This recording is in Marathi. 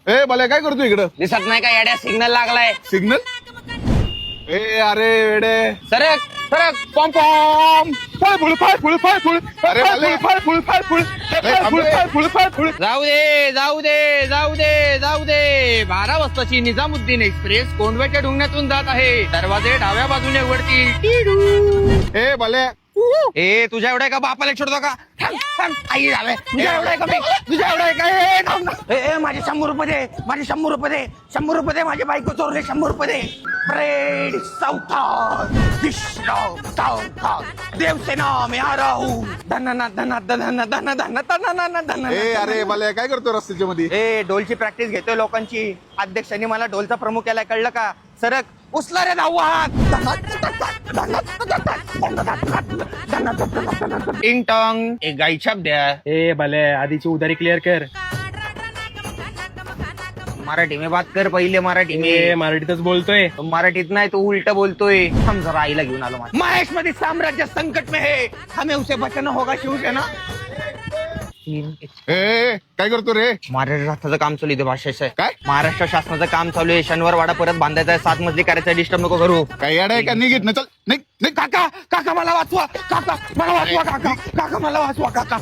ए भले काय करतो इकडं? दिसत नाही का येड्या सिग्नल लागलाय. सिग्नल? ए अरे वेडे. सरक सरक पॉम पॉम. फाय फुळ फाय फुळ फाय फुळ. अरे भले फाय फुळ फाय फुळ. फाय फुळ फाय फुळ. जाऊ दे जाऊ दे जाऊ दे जाऊ दे. 12 वाजताची निजामुद्दीन एक्सप्रेस कोंडव्याच्या डुंगण्यातून जात आहे. दरवाजे डाव्या बाजूने उघडतील. ए भले ए तुझ्या एवढ्या का बापाला छोडतो का? थांब, थांब. आई झालंय तुझ्या एवढ्या का मी तुझ्या एवढ्या का? ए, थांब ना. ए, माझे 100 रुपये दे. माझे 100 रुपये दे. 100 रुपये दे. माझी बायको चोरले. 100 रुपये दे. ब्रेड साउथान देवसेना में आ रहा हूँ. धना धना धना धना धना धना धना. ए अरे भले काय करतो रस्त्याच्या मध्ये? ए ढोलची प्रॅक्टिस घेतोय लोकांची. अध्यक्षांनी मला ढोलचा प्रमुख केलाय, कळलं का? सरक उचला रे धावू हात. टिंग टॉंग. एक गाई छाप द्या. ए भले आधीची उधारी क्लिअर कर. मराठी में बात कर पहिले. मराठी ए में. मराठीतच बोलतोय. मराठीत नाही तो उलट बोलतोय. हम जरा आईला घेऊन आलो. महेश मध्ये साम्राज्य संकट में है. हमें उसे बचाना होगा. शिवसेना. ए काय करतो रे? महाराष्ट्र शासनाचं काम चालू आहे भाषेचं. काय? महाराष्ट्र शासनाचं काम चालू आहे. शनिवार वाडा परत बांधायचा आहे. 7 मजली करायचं. डिस्टर्ब नको करू. काय येडा आहे का? निघित ना चल. निघ निघ. काका काका मला वाचवा. काका मला वाचवा. काका काका मला वाचवा. काका